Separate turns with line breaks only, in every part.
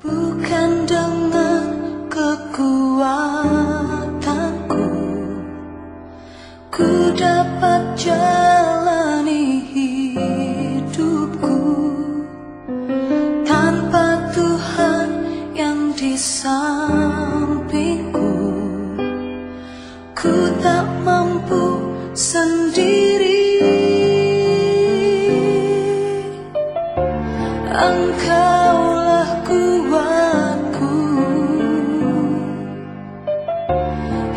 Bukan dengan kekuatanku ku dapat jalani hidupku tanpa Tuhan yang di sampingku. Ku tak mampu sendiri. Engkaulah kuatku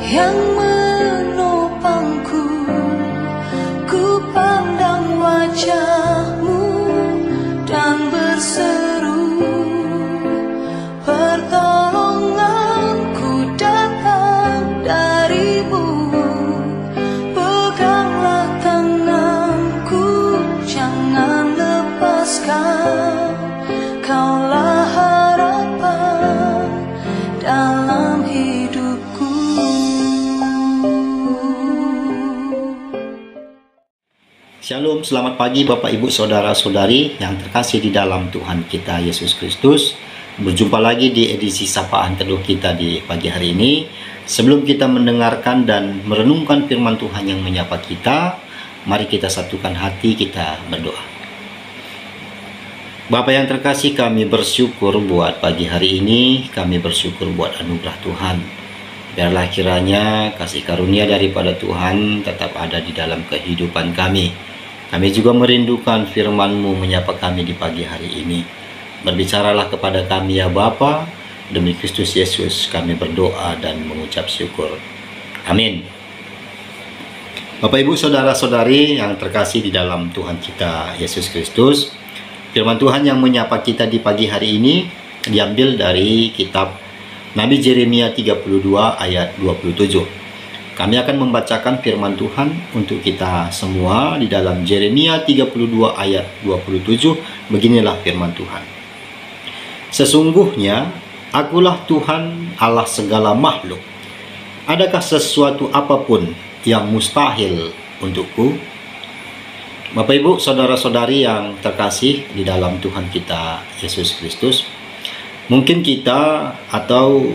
yang menopangku. Ku pandang wajah-Mu dan berseru, pertolonganku datang dari-Mu. Peganglah tanganku, jangan lepaskan. Kaulah harapan dalam hidupku.
Shalom, selamat pagi Bapak Ibu Saudara-saudari yang terkasih di dalam Tuhan kita Yesus Kristus. Berjumpa lagi di edisi Sapaan Teduh kita di pagi hari ini. Sebelum kita mendengarkan dan merenungkan firman Tuhan yang menyapa kita, mari kita satukan hati, kita berdoa. Bapa yang terkasih, kami bersyukur buat pagi hari ini, kami bersyukur buat anugerah Tuhan. Biarlah kiranya kasih karunia daripada Tuhan tetap ada di dalam kehidupan kami. Kami juga merindukan firman-Mu menyapa kami di pagi hari ini. Berbicaralah kepada kami ya Bapa, demi Kristus Yesus kami berdoa dan mengucap syukur. Amin. Bapak Ibu Saudara-saudari yang terkasih di dalam Tuhan kita Yesus Kristus, firman Tuhan yang menyapa kita di pagi hari ini diambil dari kitab Nabi Yeremia 32 ayat 27. Kami akan membacakan firman Tuhan untuk kita semua di dalam Yeremia 32 ayat 27. Beginilah firman Tuhan. Sesungguhnya akulah Tuhan Allah segala makhluk. Adakah sesuatu apapun yang mustahil untukku? Bapak Ibu Saudara-saudari yang terkasih di dalam Tuhan kita Yesus Kristus, mungkin kita atau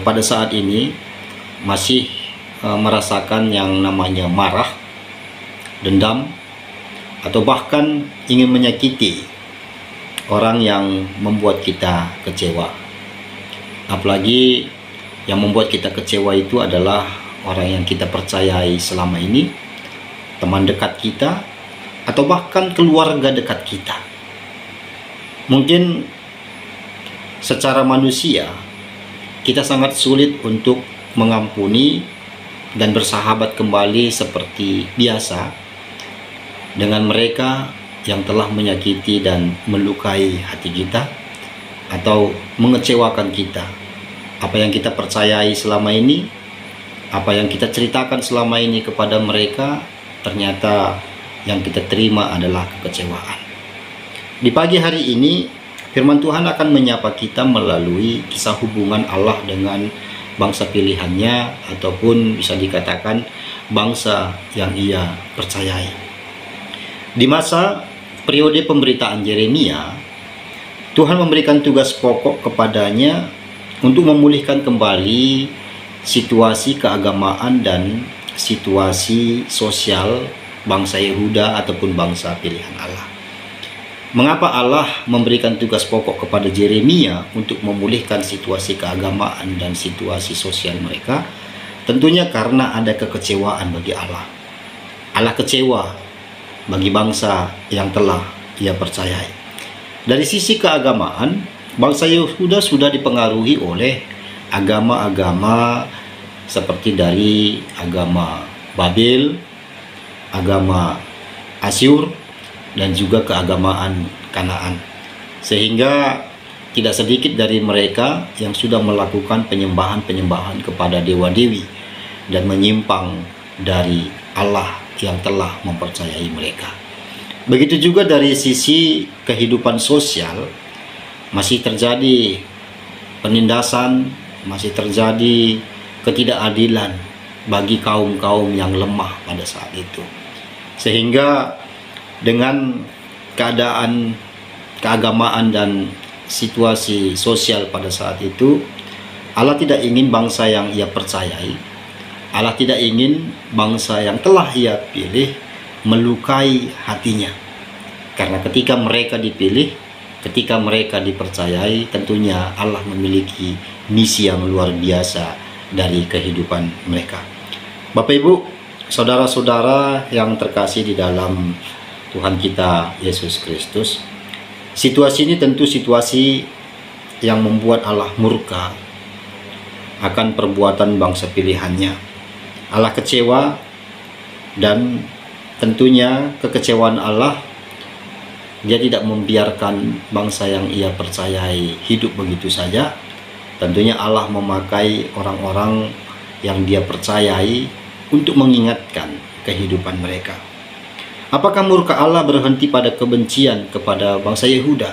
pada saat ini masih merasakan yang namanya marah, dendam, atau bahkan ingin menyakiti orang yang membuat kita kecewa. Apalagi yang membuat kita kecewa itu adalah orang yang kita percayai selama ini, teman dekat kita, atau bahkan keluarga dekat kita. Mungkin secara manusia kita sangat sulit untuk mengampuni dan bersahabat kembali seperti biasa dengan mereka yang telah menyakiti dan melukai hati kita atau mengecewakan kita. Apa yang kita percayai selama ini, apa yang kita ceritakan selama ini kepada mereka, ternyata yang kita terima adalah kekecewaan. Di pagi hari ini, firman Tuhan akan menyapa kita melalui kisah hubungan Allah dengan bangsa pilihannya, ataupun bisa dikatakan bangsa yang ia percayai. Di masa periode pemberitaan Yeremia, Tuhan memberikan tugas pokok kepadanya untuk memulihkan kembali situasi keagamaan dan situasi sosial bangsa Yehuda ataupun bangsa pilihan Allah. Mengapa Allah memberikan tugas pokok kepada Yeremia untuk memulihkan situasi keagamaan dan situasi sosial mereka? Tentunya karena ada kekecewaan bagi Allah. Allah kecewa bagi bangsa yang telah ia percayai. Dari sisi keagamaan, bangsa Yehuda sudah dipengaruhi oleh agama-agama seperti dari agama Babel, agama Asyur, dan juga keagamaan Kanaan. Sehingga tidak sedikit dari mereka yang sudah melakukan penyembahan-penyembahan kepada dewa-dewi dan menyimpang dari Allah yang telah mempercayai mereka. Begitu juga dari sisi kehidupan sosial, masih terjadi penindasan, masih terjadi ketidakadilan bagi kaum-kaum yang lemah pada saat itu. Sehingga dengan keadaan keagamaan dan situasi sosial pada saat itu, Allah tidak ingin bangsa yang ia percayai, Allah tidak ingin bangsa yang telah ia pilih melukai hatinya. Karena ketika mereka dipilih, ketika mereka dipercayai, tentunya Allah memiliki misi yang luar biasa dari kehidupan mereka. Bapak Ibu, saudara-saudara yang terkasih di dalam Tuhan kita Yesus Kristus, situasi ini tentu situasi yang membuat Allah murka akan perbuatan bangsa pilihannya. Allah kecewa, dan tentunya kekecewaan Allah, Dia tidak membiarkan bangsa yang ia percayai hidup begitu saja. Tentunya Allah memakai orang-orang yang Dia percayai untuk mengingatkan kehidupan mereka. Apakah murka Allah berhenti pada kebencian kepada bangsa Yehuda?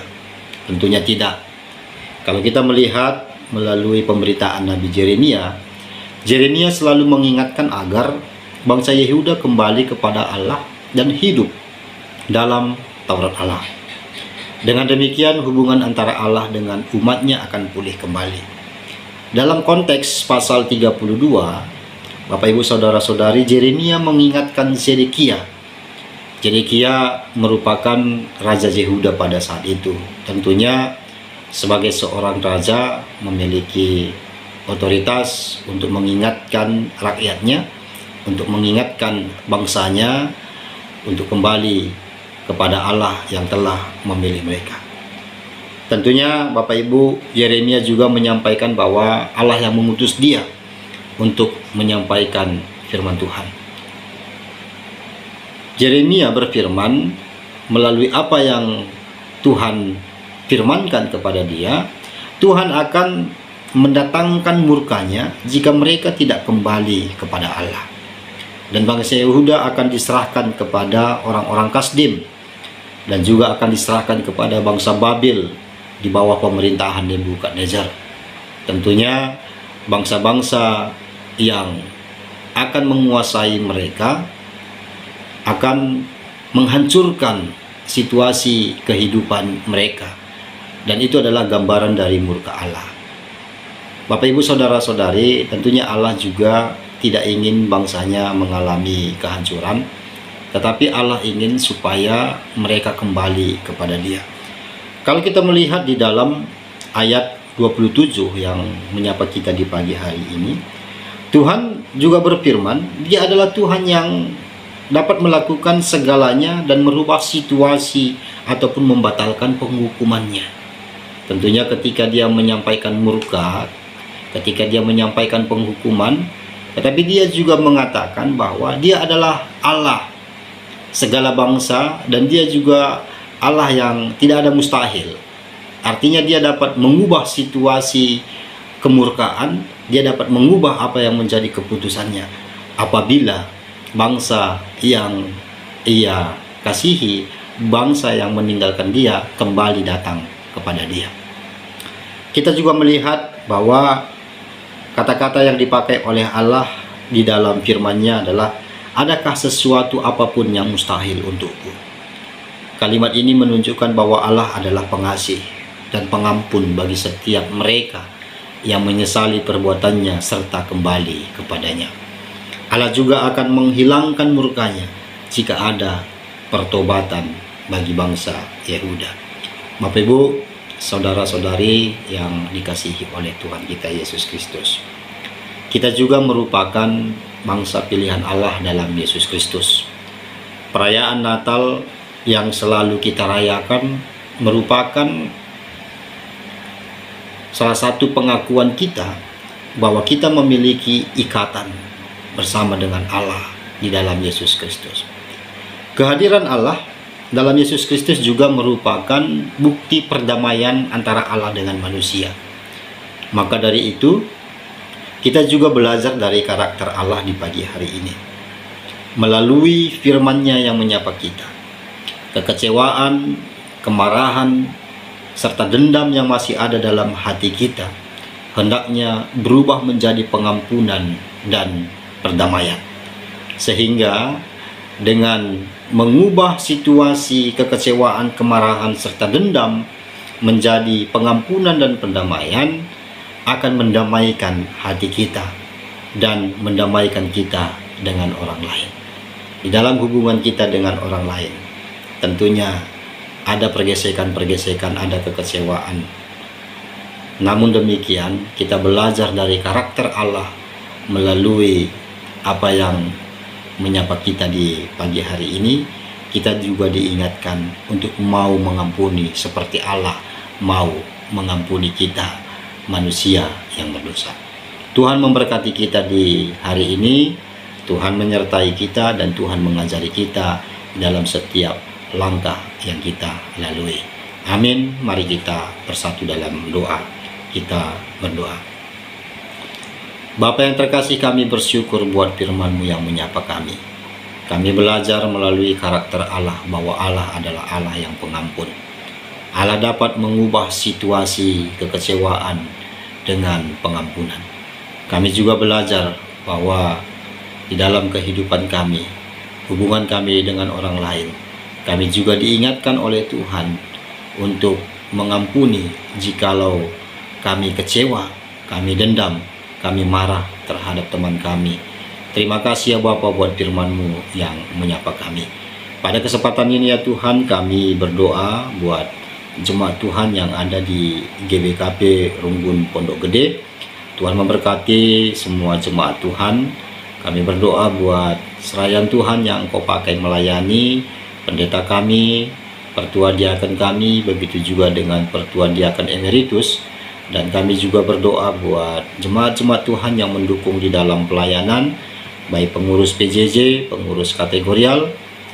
Tentunya tidak. Kalau kita melihat melalui pemberitaan Nabi Yeremia, Yeremia selalu mengingatkan agar bangsa Yehuda kembali kepada Allah dan hidup dalam Taurat Allah. Dengan demikian hubungan antara Allah dengan umatnya akan pulih kembali. Dalam konteks pasal 32, Bapak Ibu Saudara-saudari, Yeremia mengingatkan Zedekia. Zedekia merupakan Raja Yehuda pada saat itu. Tentunya sebagai seorang raja memiliki otoritas untuk mengingatkan rakyatnya, untuk mengingatkan bangsanya, untuk kembali kepada Allah yang telah memilih mereka. Tentunya Bapak Ibu, Yeremia juga menyampaikan bahwa Allah yang mengutus dia untuk menyampaikan firman Tuhan. Yeremia berfirman melalui apa yang Tuhan firmankan kepada dia, Tuhan akan mendatangkan murkanya jika mereka tidak kembali kepada Allah. Dan bangsa Yehuda akan diserahkan kepada orang-orang Kasdim, dan juga akan diserahkan kepada bangsa Babil di bawah pemerintahan Nebukadnezar. Tentunya bangsa-bangsa yang akan menguasai mereka akan menghancurkan situasi kehidupan mereka, dan itu adalah gambaran dari murka Allah. Bapak Ibu Saudara-saudari, tentunya Allah juga tidak ingin bangsanya mengalami kehancuran, tetapi Allah ingin supaya mereka kembali kepada Dia. Kalau kita melihat di dalam ayat 27 yang menyapa kita di pagi hari ini, Tuhan juga berfirman, Dia adalah Tuhan yang dapat melakukan segalanya dan merubah situasi ataupun membatalkan penghukumannya. Tentunya ketika Dia menyampaikan murka, ketika Dia menyampaikan penghukuman, tetapi Dia juga mengatakan bahwa Dia adalah Allah segala bangsa, dan Dia juga Allah yang tidak ada mustahil. Artinya Dia dapat mengubah situasi kemurkaan, Dia dapat mengubah apa yang menjadi keputusannya apabila bangsa yang Ia kasihi, bangsa yang meninggalkan Dia, kembali datang kepada Dia. Kita juga melihat bahwa kata-kata yang dipakai oleh Allah di dalam firman-Nya adalah, adakah sesuatu apapun yang mustahil untukku? Kalimat ini menunjukkan bahwa Allah adalah pengasih dan pengampun bagi setiap mereka yang menyesali perbuatannya serta kembali kepadanya. Allah juga akan menghilangkan murkanya jika ada pertobatan bagi bangsa Yehuda. Bapak Ibu, saudara-saudari yang dikasihi oleh Tuhan kita Yesus Kristus, kita juga merupakan bangsa pilihan Allah dalam Yesus Kristus. Perayaan Natal yang selalu kita rayakan merupakan salah satu pengakuan kita bahwa kita memiliki ikatan bersama dengan Allah di dalam Yesus Kristus. Kehadiran Allah dalam Yesus Kristus juga merupakan bukti perdamaian antara Allah dengan manusia. Maka dari itu, kita juga belajar dari karakter Allah di pagi hari ini melalui firman-Nya yang menyapa kita. Kekecewaan, kemarahan, serta dendam yang masih ada dalam hati kita hendaknya berubah menjadi pengampunan dan perdamaian. Sehingga dengan mengubah situasi kekecewaan, kemarahan, serta dendam menjadi pengampunan dan pendamaian akan mendamaikan hati kita dan mendamaikan kita dengan orang lain. Di dalam hubungan kita dengan orang lain, tentunya ada pergesekan-pergesekan, ada kekecewaan. Namun demikian, kita belajar dari karakter Allah melalui apa yang menyapa kita di pagi hari ini. Kita juga diingatkan untuk mau mengampuni seperti Allah mau mengampuni kita, manusia yang berdosa. Tuhan memberkati kita di hari ini. Tuhan menyertai kita dan Tuhan mengajari kita dalam setiap langkah yang kita lalui. Amin. Mari kita bersatu dalam doa. Kita berdoa. Bapa yang terkasih, kami bersyukur buat firman-Mu yang menyapa kami. Kami belajar melalui karakter Allah bahwa Allah adalah Allah yang pengampun. Allah dapat mengubah situasi kekecewaan dengan pengampunan. Kami juga belajar bahwa di dalam kehidupan kami, hubungan kami dengan orang lain, kami juga diingatkan oleh Tuhan untuk mengampuni jikalau kami kecewa, kami dendam, kami marah terhadap teman kami. Terima kasih ya Bapa buat firman-Mu yang menyapa kami. Pada kesempatan ini ya Tuhan, kami berdoa buat jemaat Tuhan yang ada di GBKP Runggun Pondok Gede. Tuhan memberkati semua jemaat Tuhan. Kami berdoa buat serayan Tuhan yang Engkau pakai melayani pendeta kami, pertua diaken kami, begitu juga dengan pertua diaken emeritus. Dan kami juga berdoa buat jemaat-jemaat Tuhan yang mendukung di dalam pelayanan, baik pengurus PJJ, pengurus kategorial,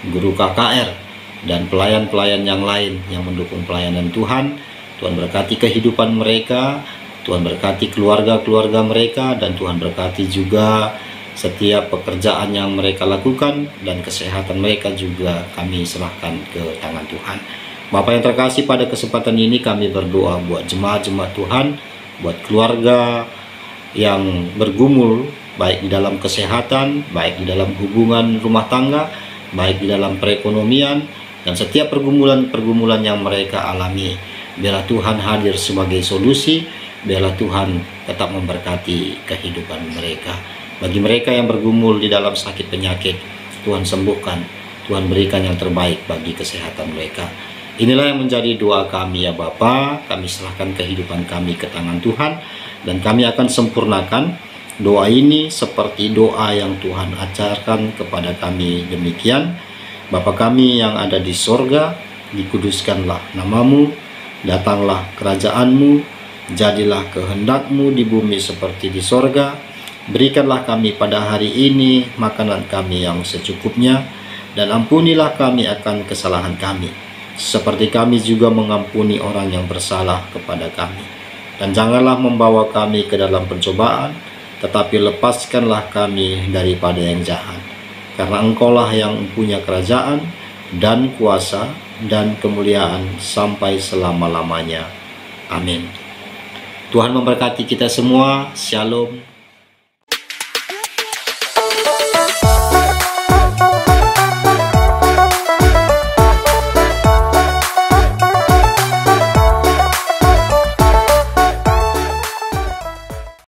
guru KKR, dan pelayan-pelayan yang lain yang mendukung pelayanan Tuhan. Tuhan berkati kehidupan mereka, Tuhan berkati keluarga-keluarga mereka, dan Tuhan berkati juga setiap pekerjaan yang mereka lakukan, dan kesehatan mereka juga kami serahkan ke tangan Tuhan. Bapak yang terkasih, pada kesempatan ini kami berdoa buat jemaat-jemaat Tuhan, buat keluarga yang bergumul, baik di dalam kesehatan, baik di dalam hubungan rumah tangga, baik di dalam perekonomian, dan setiap pergumulan-pergumulan yang mereka alami. Biarlah Tuhan hadir sebagai solusi, biarlah Tuhan tetap memberkati kehidupan mereka. Bagi mereka yang bergumul di dalam sakit penyakit, Tuhan sembuhkan, Tuhan berikan yang terbaik bagi kesehatan mereka. Inilah yang menjadi doa kami ya Bapa. Kami serahkan kehidupan kami ke tangan Tuhan, dan kami akan sempurnakan doa ini seperti doa yang Tuhan ajarkan kepada kami demikian. Bapa kami yang ada di sorga, dikuduskanlah nama-Mu, datanglah kerajaan-Mu, jadilah kehendak-Mu di bumi seperti di sorga. Berikanlah kami pada hari ini makanan kami yang secukupnya, dan ampunilah kami akan kesalahan kami, seperti kami juga mengampuni orang yang bersalah kepada kami. Dan janganlah membawa kami ke dalam pencobaan, tetapi lepaskanlah kami daripada yang jahat. Karena Engkaulah yang mempunyai kerajaan, dan kuasa, dan kemuliaan sampai selama-lamanya. Amin. Tuhan memberkati kita semua. Shalom.